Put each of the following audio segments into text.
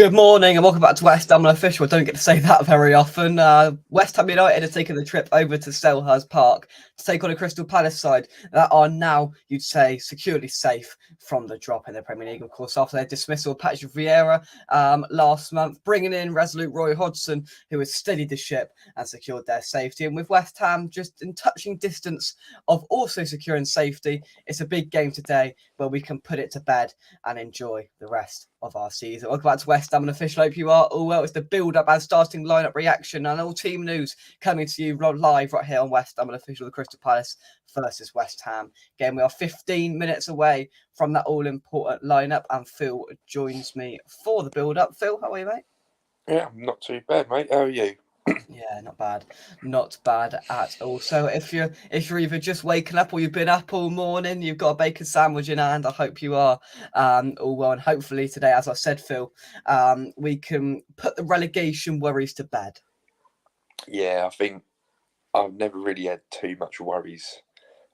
Good morning and welcome back to West Ham Official. I don't get to say that very often. West Ham United are taking the trip over to Selhurst Park to take on a Crystal Palace side that are now, you'd say, securely safe from the drop in the Premier League. Of course, after their dismissal of Patrick Vieira last month, bringing in resolute Roy Hodgson, who has steadied the ship and secured their safety. And with West Ham just in touching distance of also securing safety, it's a big game today where we can put it to bed and enjoy the rest of our season. Welcome back to West Ham Official. Hope you are all well. It's the build-up and starting lineup reaction and all team news coming to you live right here on West Ham Official. The Crystal Palace versus West Ham game. We are 15 minutes away from that all-important lineup, and Phil joins me for the build-up. Phil, how are you, mate? Yeah, I'm not too bad, mate. How are you? Yeah, not bad at all. So if you're either just waking up or you've been up all morning, you've got a bacon sandwich in hand, I hope you are all well. And hopefully today, as I said, Phil, we can put the relegation worries to bed. Yeah, I think I've never really had too much worries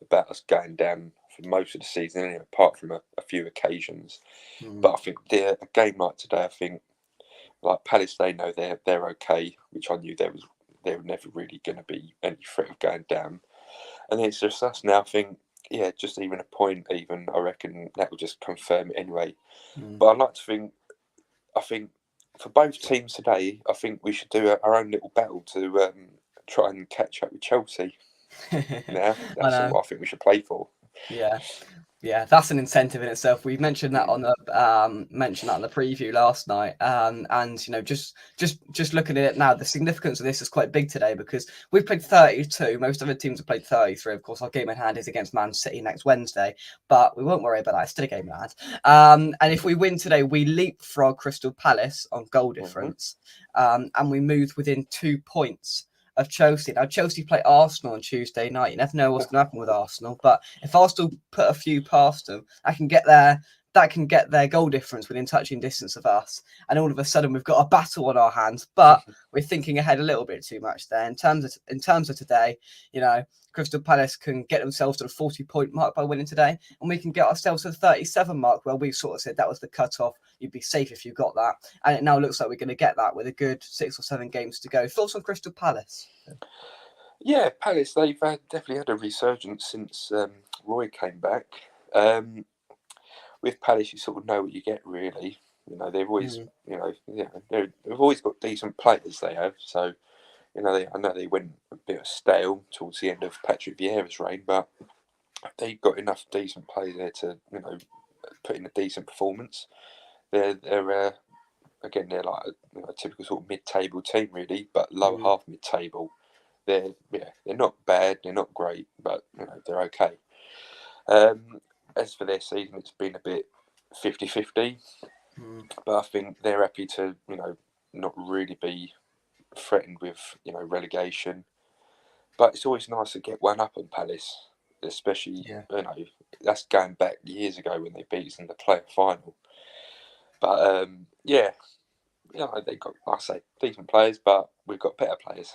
about us going down for most of the season, anyway, apart from a few occasions. But I think a game like today, I think like Palace, they know they're okay, which I knew they were never really going to be any threat of going down. And it's just us now. I think, yeah, just even a point, even I reckon that will just confirm it anyway. But I'd like to think, I think for both teams today, I think we should do our own little battle to try and catch up with Chelsea. Now that's what I think we should play for. Yeah, that's an incentive in itself. We mentioned that on the preview last night, and just looking at it now, the significance of this is quite big today because we've played 32. Most other teams have played 33. Of course, our game in hand is against Man City next Wednesday, but we won't worry about that. It's still a game in hand. And if we win today, we leapfrog Crystal Palace on goal difference, and we move within 2 points of Chelsea. Now, Chelsea play Arsenal on Tuesday night. You never know what's going to happen with Arsenal, but if Arsenal put a few past them, that can get their goal difference within touching distance of us. And all of a sudden, we've got a battle on our hands. But we're thinking ahead a little bit too much there. In terms of today, Crystal Palace can get themselves to the 40-point mark by winning today, and we can get ourselves to the 37 mark where we sort of said that was the cutoff. You'd be safe if you got that, and it now looks like we're going to get that with a good 6 or 7 games to go. Thoughts on Crystal Palace? Yeah, Palace, they've definitely had a resurgence since Roy came back. With Palace, you sort of know what you get, really. They've always, they've always got decent players. They have, so I know they went a bit stale towards the end of Patrick Vieira's reign, but they got enough decent players there to put in a decent performance. They're again, they're like a typical sort of mid-table team, really, but lower half mid-table. They're not bad, they're not great, but they're okay. As for their season, it's been a bit 50-50, but I think they're happy to not really be threatened with relegation. But it's always nice to get one up on Palace, especially that's going back years ago when they beat us in the playoff final. But they got, like I say, decent players, but we've got better players.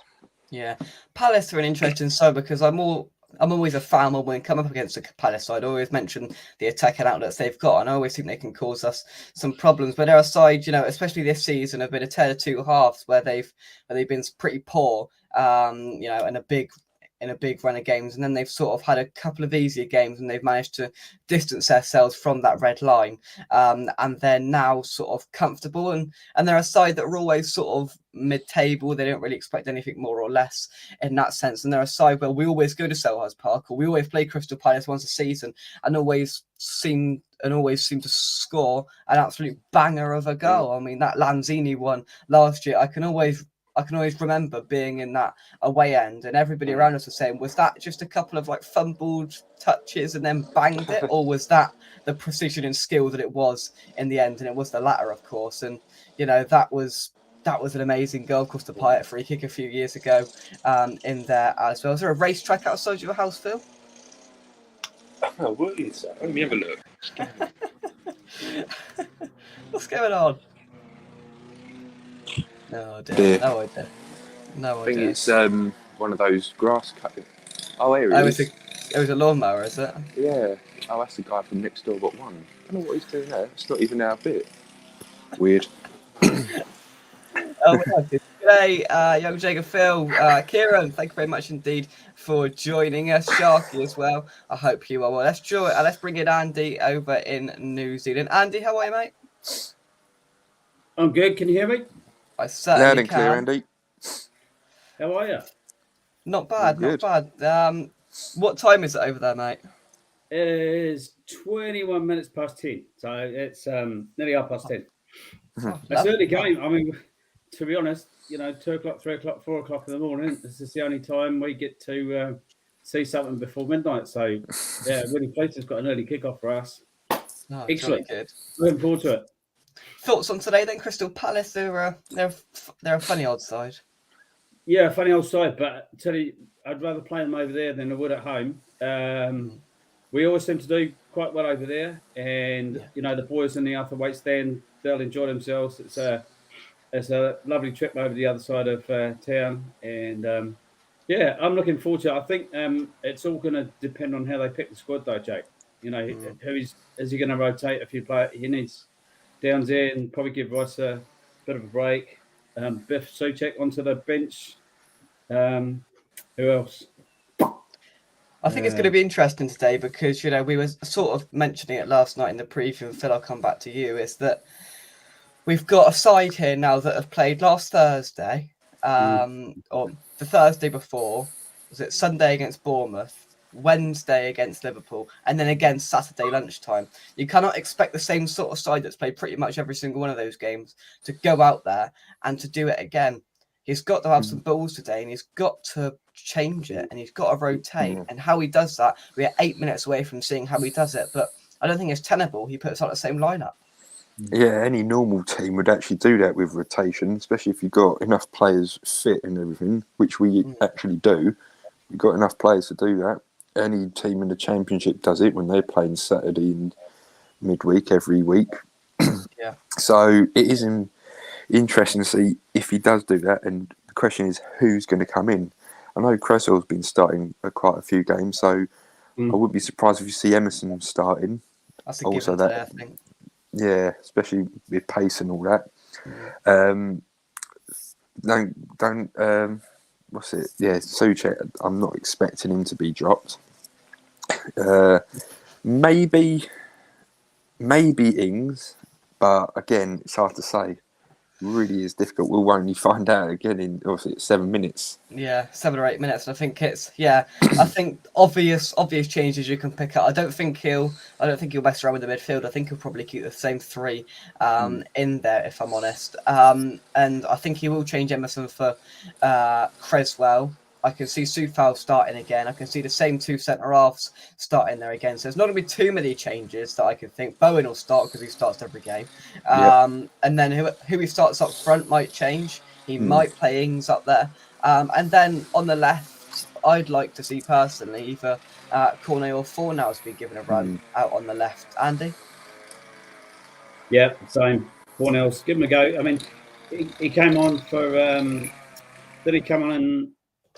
Yeah, Palace are an interesting side because I'm always a fan when we come up against a Palace side. I always mention the attacking outlets they've got, and I always think they can cause us some problems. But they're a side, especially this season, have been a tale of two halves where they've been pretty poor, in a big run of games, and then they've sort of had a couple of easier games and they've managed to distance themselves from that red line, and they're now sort of comfortable, and they're a side that are always sort of mid-table. They don't really expect anything more or less in that sense, and they're a side where we always go to Selhurst Park, or we always play Crystal Palace once a season, and always seem to score an absolute banger of a goal. I mean, that Lanzini one last year, I can always remember being in that away end and everybody around us was saying, was that just a couple of like fumbled touches and then banged it, or was that the precision and skill that it was in the end? And it was the latter, of course. And that was an amazing goal. Of course, the Payet free kick a few years ago in there as well. Is there a racetrack outside your house, Phil? Oh, what is that? Let me have a look. What's going on? No idea. No idea. I think it's one of those grass cutting. Oh, here it is. It was a lawnmower, is it? Yeah. Oh, that's the guy from next door got one. I don't know what he's doing there. It's not even our bit. Weird. Today, young Jacob Phil, Kieran, thank you very much indeed for joining us. Sharky as well. I hope you are well. Let's bring in Andy over in New Zealand. Andy, how are you, mate? I'm good. Can you hear me? I certainly Loud and can. clear, Andy. How are you? Not bad, not Good. bad. What time is it over there, mate? It is 21 minutes past 10. So it's nearly 10:30. Oh, It's lovely. early game. I mean, to be honest, 2 o'clock, 3 o'clock, 4 o'clock in the morning, this is the only time we get to see something before midnight. So, yeah, really pleased it's got an early kickoff for us. Oh, Excellent. Jolly good. Looking forward to it. Thoughts on today then? Crystal Palace, they're a funny old side. Yeah, funny old side, but I tell you, I'd rather play them over there than I would at home. We always seem to do quite well over there, and the boys in the upper weight stand, they'll enjoy themselves. It's a lovely trip over the other side of town, and I'm looking forward to it. I think it's all going to depend on how they pick the squad, though, Jake. Is he going to rotate a few players? He needs Downs there and probably give Rice a bit of a break. Biff Soucek onto the bench. Who else? I think it's going to be interesting today because, we were sort of mentioning it last night in the preview, and Phil, I'll come back to you, is that we've got a side here now that have played last Thursday, or the Thursday before, was it Sunday against Bournemouth, Wednesday against Liverpool, and then again Saturday lunchtime. You cannot expect the same sort of side that's played pretty much every single one of those games to go out there and to do it again. He's got to have some balls today, and he's got to change it, and he's got to rotate. And how he does that, we're 8 minutes away from seeing how he does it, but I don't think it's tenable. He puts out the same lineup. Yeah, any normal team would actually do that with rotation, especially if you've got enough players fit and everything, which we actually do. You've got enough players to do that. Any team in the Championship does it when they're playing Saturday and midweek every week. Yeah. So it is interesting to see if he does do that, and the question is who's going to come in. I know Creswell's been starting quite a few games, so I wouldn't be surprised if you see Emerson starting. That's a given today, I think. Yeah, especially with pace and all that. What's it? Yeah, Soucek, I'm not expecting him to be dropped. Maybe Ings, but again, it's hard to say. Really is difficult. We'll only find out again in obviously 7 minutes. Yeah, 7 or 8 minutes. And I think I think obvious changes you can pick up. I don't think he'll mess around with the midfield. I think he'll probably keep the same three in there, if I'm honest. And I think he will change Emerson for Creswell. I can see Soufal starting again. I can see the same two centre-halves starting there again. So there's not going to be too many changes that I can think. Bowen will start because he starts every game. And then who he starts up front might change. He might play Ings up there. And then on the left, I'd like to see personally either Cornet or Fornals be given a run out on the left. Andy? Yeah, same. Fornals, give him a go. I mean, he came on for... did he come on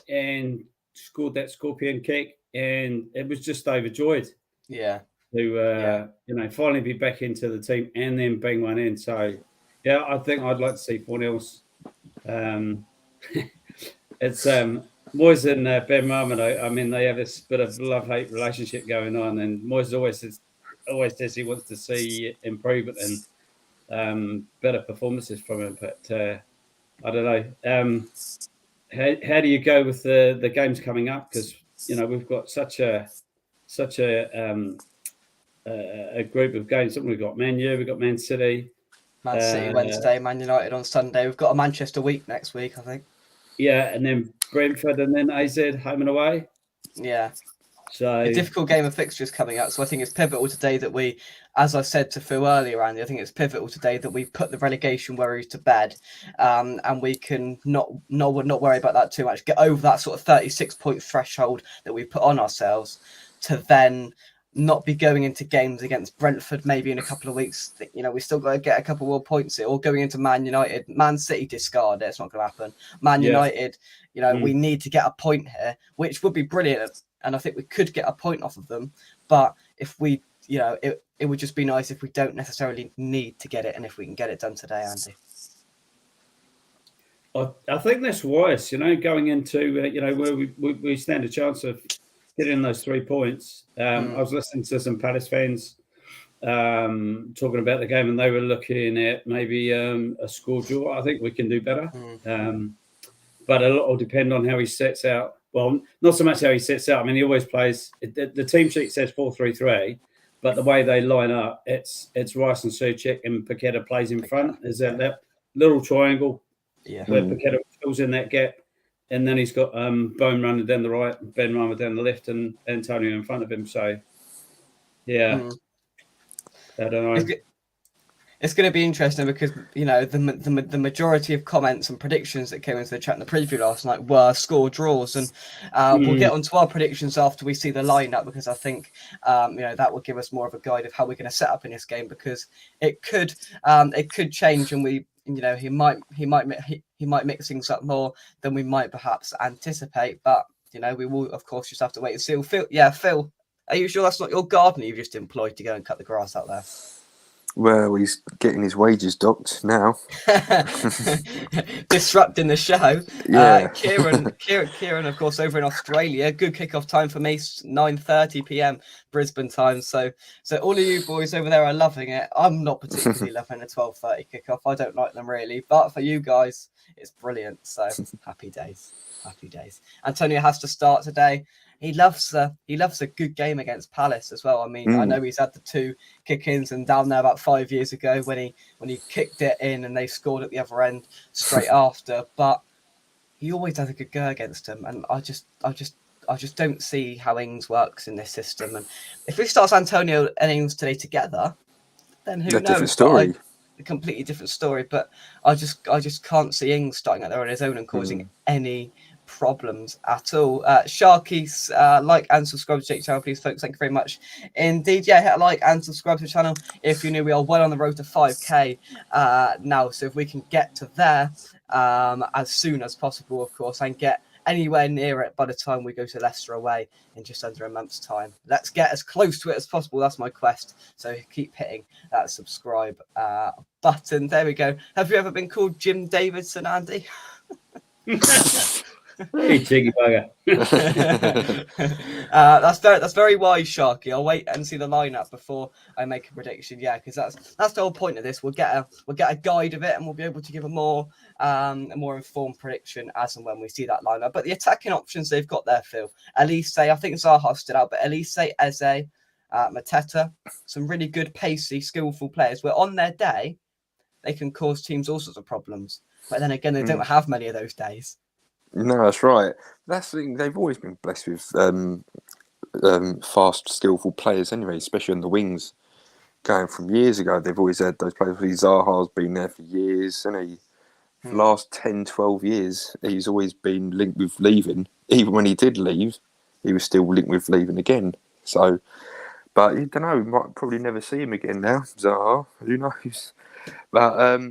and scored that scorpion kick, and it was just overjoyed. Yeah. To finally be back into the team and then bring one in. So yeah, I think I'd like to see Fornals. It's Moyes and Ben Marmot. I mean, they have this bit of love-hate relationship going on, and Moyes always says he wants to see improvement and better performances from him. But I don't know. How do you go with the games coming up? Because we've got such a group of games. We've got Man U, we've got Man City. Man City Wednesday, Man United on Sunday. We've got a Manchester week next week, I think. Yeah, and then Brentford, and then AZ home and away. Yeah. So a difficult game of fixtures coming up. So I think it's pivotal today that we, as I said to Phil earlier, Andy, I think it's pivotal today that we put the relegation worries to bed, and we can not worry about that too much. Get over that sort of 36-point threshold that we put on ourselves, to then not be going into games against Brentford maybe in a couple of weeks. We still got to get a couple more points here, or going into Man United. Man City, discard it. It's not going to happen. Man United, we need to get a point here, which would be brilliant. And I think we could get a point off of them. But if we, it would just be nice if we don't necessarily need to get it, and if we can get it done today, Andy. I think that's wise, going into, where we stand a chance of getting those 3 points. I was listening to some Palace fans talking about the game, and they were looking at maybe a score draw. I think we can do better. But a lot will depend on how he sets out. Well, not so much how he sets out. I mean, he always plays. The team sheet says 4-3-3, but the way they line up, it's Rice and Souček, and Paqueta plays in front. Is that little triangle where Paqueta fills in that gap, and then he's got Bone running down the right, Ben running down the left, and Antonio in front of him. So, yeah, I don't know. It's going to be interesting because, the majority of comments and predictions that came into the chat in the preview last night were score draws. And we'll get onto our predictions after we see the lineup, because I think, that will give us more of a guide of how we're going to set up in this game, because it could change, and he might mix things up more than we might perhaps anticipate. But, we will, of course, just have to wait and see. Phil, are you sure that's not your gardener you've just employed to go and cut the grass out there? Well, he's getting his wages docked now. Disrupting the show. Yeah. Kieran, of course, over in Australia. Good kickoff time for me, 9:30 p.m. Brisbane time. So all of you boys over there are loving it. I'm not particularly loving the 12:30 kickoff. I don't like them really, but for you guys, it's brilliant. So happy days. Antonio has to start today. He loves a good game against Palace as well. I mean, I know he's had the 2 kick-ins and down there about 5 years ago when he kicked it in and they scored at the other end straight after. But he always has a good go against them, and I just don't see how Ings works in this system. And if he starts Antonio and Ings today together, then who knows? Different story. A completely different story. But I just can't see Ings starting out there on his own and causing any problems at all. Sharkies, like and subscribe to the channel, please, folks. Thank you very much indeed. Yeah, hit a like and subscribe to the channel if you're new. We are well on the road to 5k now, so if we can get to there as soon as possible, of course, and get anywhere near it by the time we go to Leicester away in just under a month's time. Let's get as close to it as possible. That's my quest. So keep hitting that subscribe button. There we go. Have you ever been called Jim Davidson, Andy? Hey, cheeky bugger. That's very wise, Sharky. I'll wait and see the lineup before I make a prediction. Yeah, because that's the whole point of this. We'll get a guide of it, and we'll be able to give a more informed prediction as and when we see that lineup. But the attacking options they've got there, Phil. Elise, I think Zaha stood out, but Elise, Eze, Mateta, some really good, pacey, skillful players. Where on their day, they can cause teams all sorts of problems. But then again, they don't have many of those days. No, that's right. That's the thing. They've always been blessed with fast, skillful players anyway, especially on the wings. Going from years ago, they've always had those players. Zaha's been there for years, and for the last 10, 12 years, he's always been linked with leaving. Even when he did leave, he was still linked with leaving again. So, but you don't know, we might probably never see him again now, Zaha. Who knows? But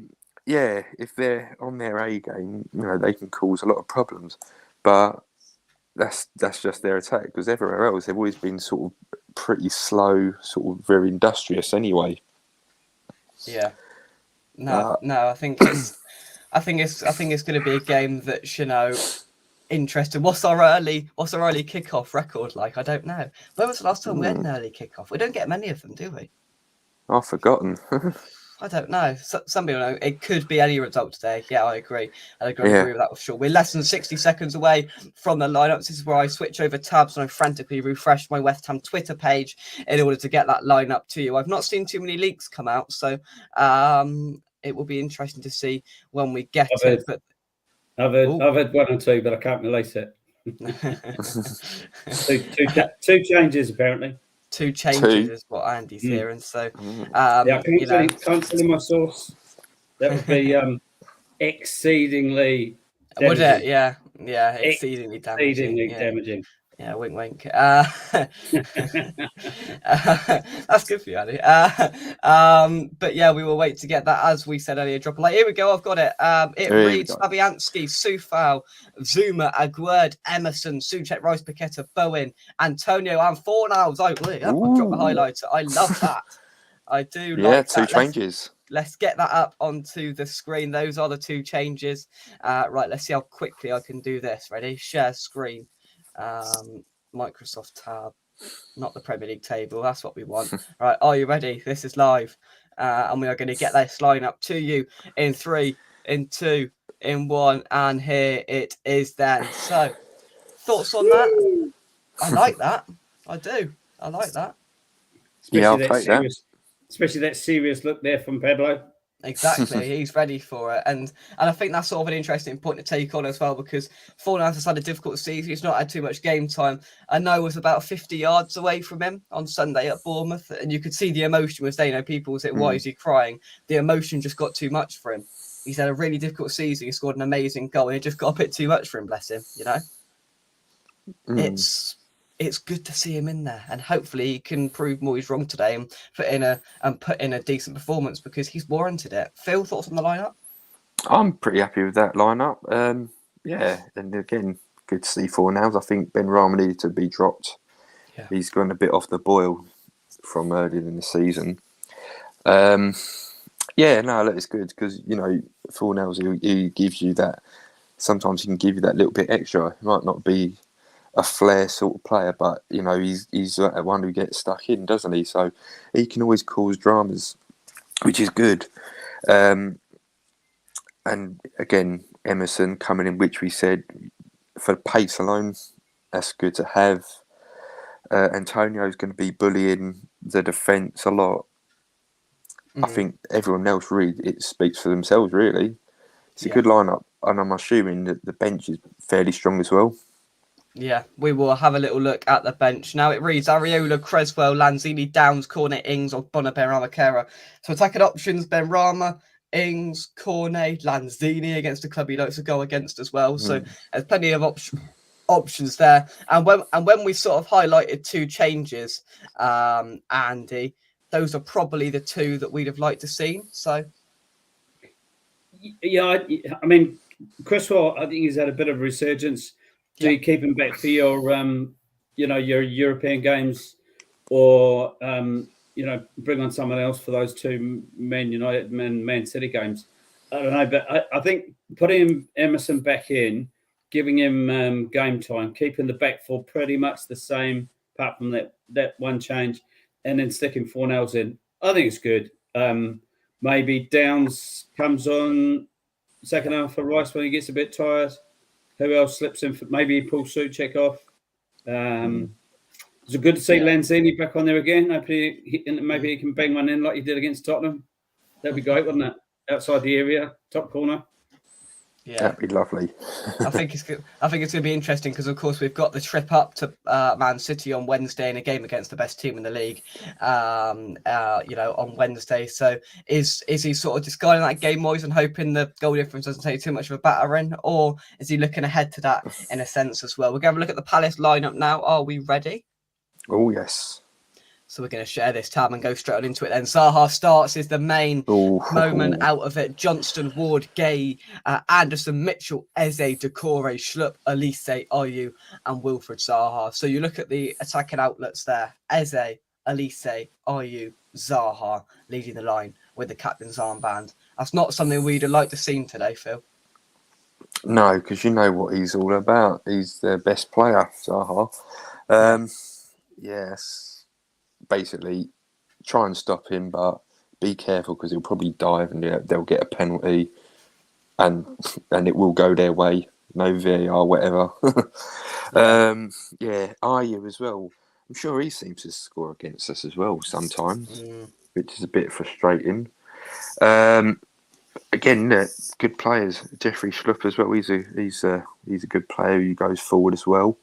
yeah, if they're on their A game, they can cause a lot of problems. But that's just their attack, because everywhere else they've always been sort of pretty slow, sort of very industrious anyway. Yeah. No, I think it's going to be a game that's interesting. What's our early kickoff record like? I don't know. When was the last time we had an early kickoff? We don't get many of them, do we? I've forgotten. I don't know. Some people know. It could be any result today. Yeah, I agree. I agree with that for sure. We're less than 60 seconds away from the lineups. This is where I switch over tabs and I frantically refresh my West Ham Twitter page in order to get that lineup to you. I've not seen too many leaks come out, so it will be interesting to see when we get it. But I've heard 1 or 2, but I can't release it. two changes apparently. 2 changes is what Andy's hearing. So, I can't tell you my source. That would be exceedingly damaging. Would it? Yeah, exceedingly damaging. Exceedingly damaging. Yeah, wink, wink. That's good for you, Andy. But yeah, we will wait to get that, as we said earlier. Drop a like. Here we go. I've got it. It reads Fabianski, Soufal, Zuma, Aguerd, Emerson, Souček, Rice, Paqueta, Bowen, Antonio, and Fornals. I'll drop a highlighter. I love that. I do. Yeah, 2 changes. let's get that up onto the screen. Those are the two changes. Right, let's see how quickly I can do this. Ready? Share screen. Microsoft tab, not the Premier League table. That's what we want. Right, are you ready? This is live. And we are going to get this line up to you in 3, in 2, in 1. And here it is then. So, thoughts on that? I like that. I do. I like that. Especially I'll that take serious, that. Especially that serious look there from Pedro. Exactly, he's ready for it, and I think that's sort of an interesting point to take on as well, because Fornals has had a difficult season. He's not had too much game time. I know was about 50 yards away from him on Sunday at Bournemouth, and you could see the emotion was there. You know, people say, "Why is he crying?" The emotion just got too much for him. He's had a really difficult season. He scored an amazing goal, and it just got a bit too much for him. Bless him. You know, it's good to see him in there, and hopefully he can prove more he's wrong today and put in a decent performance, because he's warranted it. Phil, thoughts on the lineup? I'm pretty happy with that lineup. Yeah, and again, good to see Fornals. I think Benrahma needed to be dropped. Yeah. He's gone a bit off the boil from earlier in the season. Yeah, no, it's good because, you know, Fornals, he gives you that. Sometimes he can give you that little bit extra. He might not be a flair sort of player, but, you know, he's the one who gets stuck in, doesn't he? So he can always cause dramas, which is good. And again, Emerson coming in, which we said, for pace alone, that's good to have. Antonio's going to be bullying the defence a lot. I think everyone else it speaks for themselves, really. It's a good lineup, and I'm assuming that the bench is fairly strong as well. Yeah, we will have a little look at the bench. Now it reads Areola, Creswell, Lanzini, Downs, Cornet, Ings, Ogbonna, Benrahma, Kera. So attacking options, Benrahma, Ings, Cornet, Lanzini against a club he likes to go against as well. So there's plenty of options there. And when we sort of highlighted two changes, Andy, those are probably the two that we'd have liked to see. So yeah, I mean, Creswell, I think he's had a bit of a resurgence. Do you keep him back for your, you know, your European games, or you know, bring on someone else for those two Man City games? I don't know, but I think putting Emerson back in, giving him game time, keeping the back four pretty much the same, apart from that one change, and then sticking Fornals in, I think it's good. Maybe Downs comes on second half for Rice when he gets a bit tired. Who else slips in? Maybe he pulls Souček off. It's good to see Lanzini back on there again. Maybe he can bang one in like he did against Tottenham. That'd be great, wouldn't it? Outside the area, top corner. Yeah, that'd be lovely. I think it's good. I think it's going to be interesting because, of course, we've got the trip up to Man City on Wednesday in a game against the best team in the league. You know, on Wednesday. So is he sort of discarding that game wise and hoping the goal difference doesn't take too much of a battering, or is he looking ahead to that in a sense as well? We're going to have a look at the Palace lineup now. Are we ready? Oh yes. So we're going to share this tab and go straight on into it then. Zaha starts is the main moment out of it. Johnston, Ward, Gay, Anderson, Mitchell, Eze, Decore, Schlupp, Elise, Ayew, and Wilfred Zaha. So you look at the attacking outlets there. Eze, Elise, Ayew, Zaha leading the line with the captain's armband. That's not something we'd have liked to see today, Phil. No, because you know what he's all about. He's the best player, Zaha. Yes. Basically, try and stop him, but be careful because he'll probably dive and they'll get a penalty, and it will go their way. No VAR, whatever. Ayew as well. I'm sure he seems to score against us as well sometimes, which is a bit frustrating. Again, good players. Jeffrey Schlupp as well. He's a good player who goes forward as well.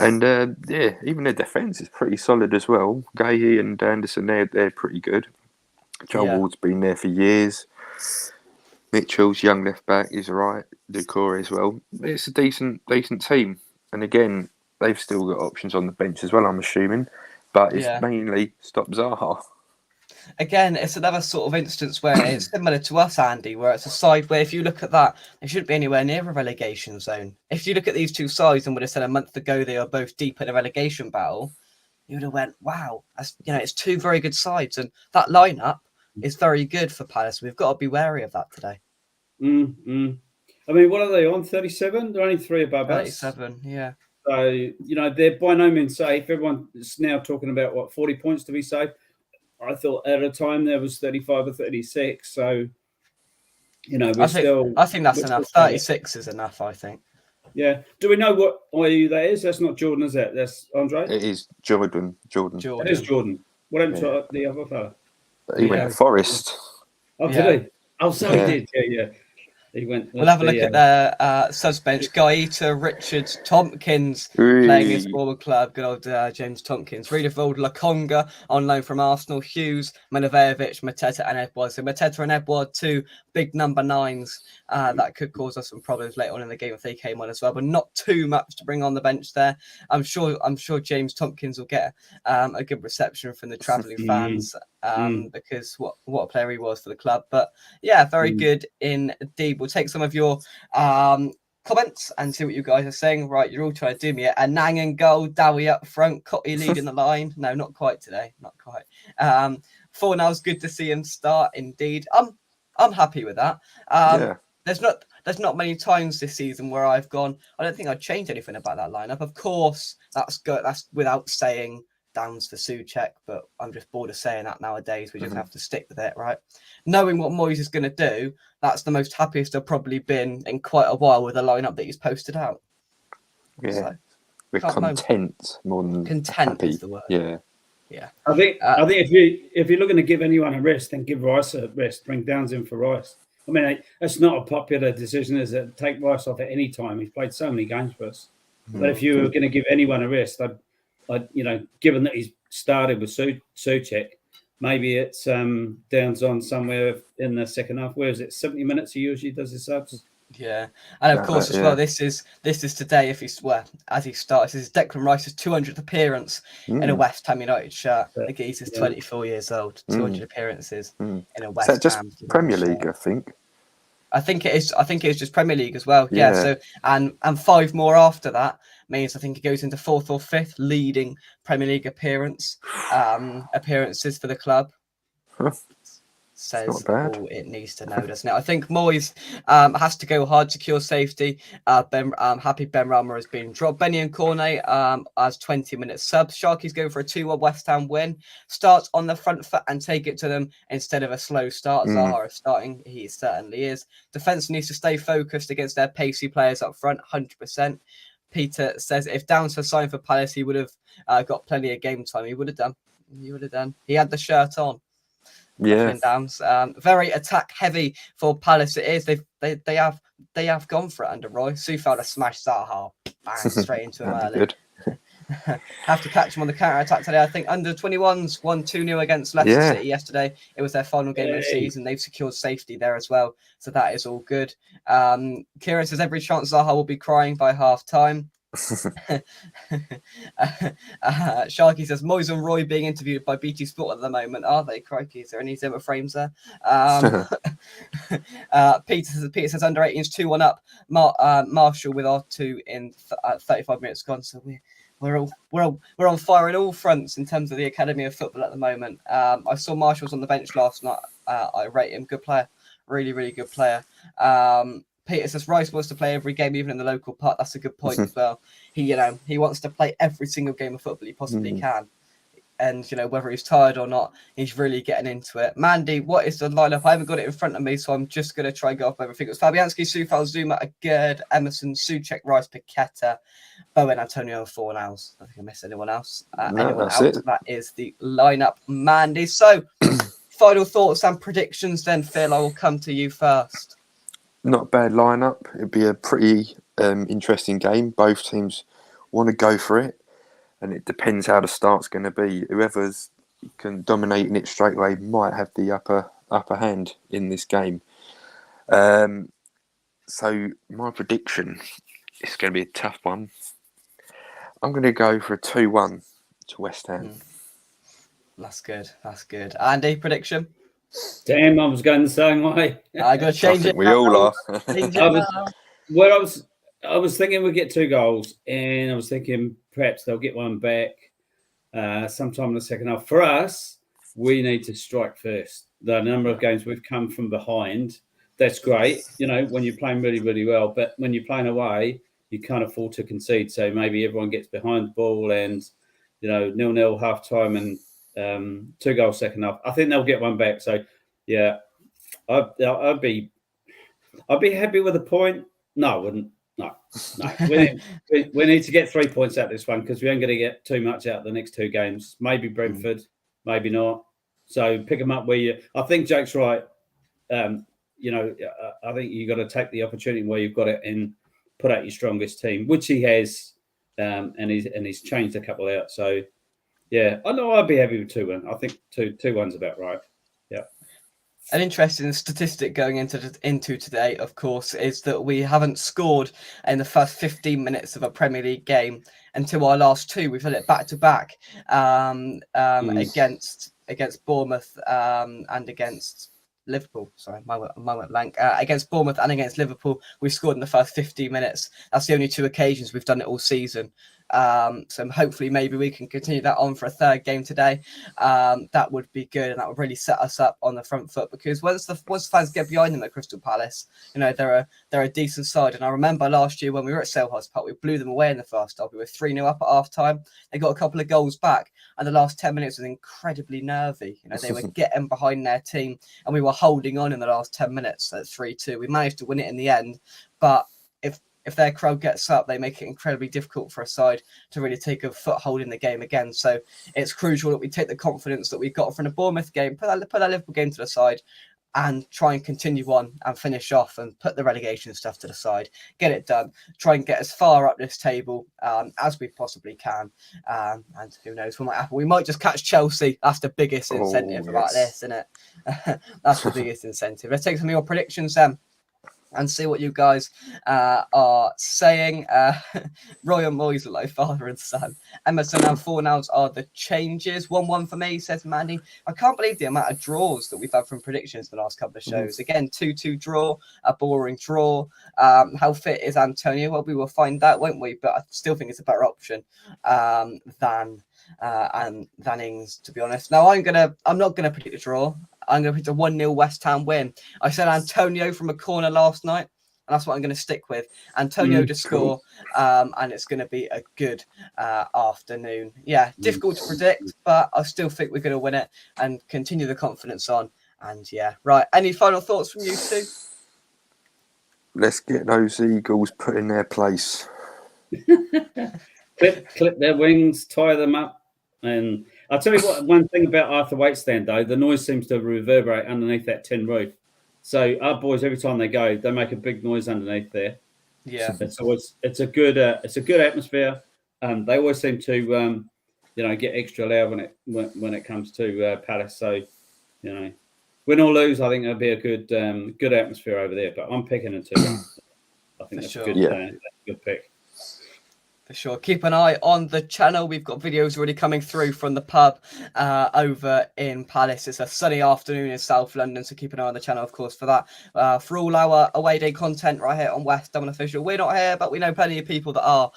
And even their defence is pretty solid as well. Gahey and Anderson, they're pretty good. Joel Ward's been there for years. Mitchell's young left back is right. Decore as well. It's a decent team. And again, they've still got options on the bench as well, I'm assuming. But it's mainly stop Zaha. Again, it's another sort of instance where it's similar to us, Andy, where it's a side where if you look at that, they shouldn't be anywhere near a relegation zone. If you look at these two sides and would have said a month ago they are both deep in a relegation battle, you would have went, wow, it's two very good sides. And that lineup, is very good for Palace. We've got to be wary of that today. I mean, what are they on? 37? They're only 3 above us. 37, yeah. So, you know, they're by no means safe. Everyone is now talking about, 40 points to be safe. I thought at a time there was 35 or 36. So, you know, I think that's enough. 36 is enough, I think. Yeah. Do we know what IU that is? That's not Jordan, is it? That's Andre? It is Jordan. It is Jordan. What happened to the other fellow? He went to Forest. Oh, did he? Oh, so he did. Yeah. He went. We'll have a look at their subs bench. Gaeta, Richards, Tompkins playing his former club. Good old James Tompkins. Riedewald, Lakonga on loan from Arsenal. Hughes, Manovejevic, Mateta and Edouard. So Mateta and Edouard, 2 big number 9s that could cause us some problems later on in the game if they came on as well. But not too much to bring on the bench there. I'm sure James Tompkins will get a good reception from the travelling fans because what a player he was for the club. But yeah, very good indeed. We'll take some of your comments and see what you guys are saying. Right, you're all trying to do me a Nangan goal, Dowie up front, Cotty leading the line. No, not quite today, not quite. Fornell's good to see him start. Indeed, I'm happy with that. There's not many times this season where I've gone, I don't think I'd change anything about that lineup. Of course, that's without saying Downs for Souček, but I'm just bored of saying that nowadays. We just have to stick with it, right? Knowing what Moyes is going to do, that's the most happiest I've probably been in quite a while with the lineup that he's posted out. Yeah, so, we're content more than content happy. Is the word. Yeah. I think if you're looking to give anyone a rest, then give Rice a rest. Bring Downs in for Rice. I mean, it's not a popular decision, is it? Take Rice off at any time. He's played so many games for us. But if you were going to give anyone a rest, I'd given that he's started with Souček, maybe it's Downs on somewhere in the second half. Where is it? 70 minutes he usually does his subs. Yeah, and of course as well. This is today. If he's as he starts, this is Declan Rice's 200th appearance in a West Ham United shirt. The geezer's 24 years old. 200 appearances in a West Ham. Is that just Premier League? I think it is. I think it's just Premier League as well. Yeah. So and 5 more after that means I think he goes into 4th or 5th leading Premier League appearances for the club. Says all it needs to know, doesn't it? I think Moyes has to go hard, secure safety. Happy Ben Rama has been dropped. Benny and Cornet as 20-minute subs. Sharky's going for a 2-1 West Ham win. Starts on the front foot and take it to them instead of a slow start. Zaha is starting. He certainly is. Defence needs to stay focused against their pacey players up front, 100%. Peter says if Downs had signed for Palace, he would have got plenty of game time. He would have done. He had the shirt on. Yeah, Downs. Very attack heavy for Palace. It is. They have gone for it under Roy. Soufal has smashed Zaha, bang, straight into him early. Good. Have to catch him on the counter attack today. I think under 21s won 2-0 against Leicester City yesterday. It was their final game of the season. They've secured safety there as well, so that is all good. Kieran says every chance Zaha will be crying by half time. Sharky says Moyes and Roy being interviewed by BT Sport at the moment. Are they? Crikey, is there any Zimmer frames there? Peter says under 18s 2-1 up. Marshall with R2 in 35 minutes gone. So we're on fire in all fronts in terms of the Academy of Football at the moment. I saw Marshall's on the bench last night. I rate him. Good player, really good player. Peter says Rice wants to play every game, even in the local part. That's a good point as well. He wants to play every single game of football he possibly can. And, whether he's tired or not, he's really getting into it. Mandy, what is the lineup? I haven't got it in front of me, so I'm just going to try and go off everything. It was Fabianski, Soufal, Zuma, Agerd, Emerson, Souček, Rice, Paqueta, Bowen, Antonio, Fornals. I don't think I missed anyone else. That is the lineup, Mandy. So, final thoughts and predictions then, Phil. I will come to you first. Not a bad lineup. It'd be a pretty interesting game. Both teams want to go for it, and it depends how the start's going to be. Whoever's can dominate in it straight away might have the upper hand in this game. So my prediction is going to be a tough one. I'm going to go for a 2-1 to West Ham. That's good. Andy, prediction? Damn, I was going the same way. I got to change it. We all are. I was thinking we'd get 2 goals, and I was thinking perhaps they'll get one back sometime in the second half. For us, we need to strike first. the number of games we've come from behind, that's great. You know, when you're playing really, really well, but when you're playing away, you can't afford to concede. So maybe everyone gets behind the ball and, you know, 0-0 half time and 2 goals second half. I think they'll get one back. So yeah, I'd be happy with a point. No, I wouldn't. No. We need to get 3 points out of this one because we ain't going to get too much out of the next 2 games. Maybe Brentford, maybe not. So pick them up where you. I think Jake's right. You know, I think you got to take the opportunity where you've got it and put out your strongest team, which he has, and he's changed a couple out. So yeah, I know I'd be happy with 2-1. I think 2-1's about right. Yeah. An interesting statistic going into today, of course, is that we haven't scored in the first 15 minutes of a Premier League game until our last 2. We've had it back to back against Bournemouth and against Liverpool. Sorry, moment blank. Against Bournemouth and against Liverpool, we scored in the first 15 minutes. That's the only 2 occasions we've done it all season. So hopefully maybe we can continue that on for a 3rd game today. That would be good, and that would really set us up on the front foot, because once the fans get behind them at Crystal Palace, you know, they're a decent side. And I remember last year when we were at Selhurst Park, we blew them away in the first half. We were 3-0 up at half time. They got a couple of goals back, and the last 10 minutes was incredibly nervy. You know, they were getting behind their team, and we were holding on in the last 10 minutes at 3-2. We managed to win it in the end, but if their crowd gets up, they make it incredibly difficult for a side to really take a foothold in the game again. So it's crucial that we take the confidence that we got from the Bournemouth game, put that Liverpool game to the side, and try and continue on and finish off and put the relegation stuff to the side, get it done, try and get as far up this table as we possibly can. And who knows what might happen. We might just catch Chelsea. That's the biggest incentive about this, isn't it? That's the biggest incentive. Let's take some of your predictions then and see what you guys are saying. Roy and Moyes look like father and son. Emerson and Fornals are the changes. 1-1 for me, says Mandy. I can't believe the amount of draws that we've had from predictions the last couple of shows. Again, 2-2 draw, a boring draw. How fit is Antonio? Well, we will find out, won't we? But I still think it's a better option than Ings, to be honest. Now, I'm not gonna predict a draw. I'm going to predict a 1-0 West Ham win. I said Antonio from a corner last night, and that's what I'm going to stick with. Antonio to score, and it's going to be a good afternoon. Yeah, difficult to predict, but I still think we're going to win it and continue the confidence on. And yeah, right. Any final thoughts from you two? Let's get those Eagles put in their place. Clip their wings, tie them up, and I'll tell you what. One thing about Arthur Waitestand, though, the noise seems to reverberate underneath that tin roof. So our boys, every time they go, they make a big noise underneath there. Yeah, it's a good atmosphere. They always seem to get extra loud when it comes to Palace. So win or lose, I think it'll be a good atmosphere over there. But I'm picking a 2-1. I think that's a good pick. For sure. Keep an eye on the channel. We've got videos already coming through from the pub over in Palace. It's a sunny afternoon in South London, so keep an eye on the channel, of course, for that. For all our away day content right here on West Ham Official. We're not here, but we know plenty of people that are.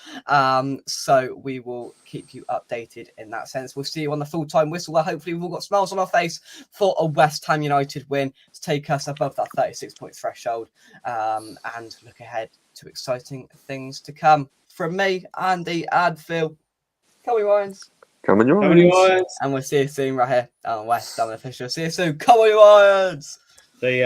So we will keep you updated in that sense. We'll see you on the full-time whistle, where hopefully we've all got smiles on our face for a West Ham United win to take us above that 36-point threshold and look ahead to exciting things to come. From me, Andy, and Phil, come on, Irons. Come on, Irons. And we'll see you soon right here on West Ham Official. See you soon. Come on, Irons. See ya.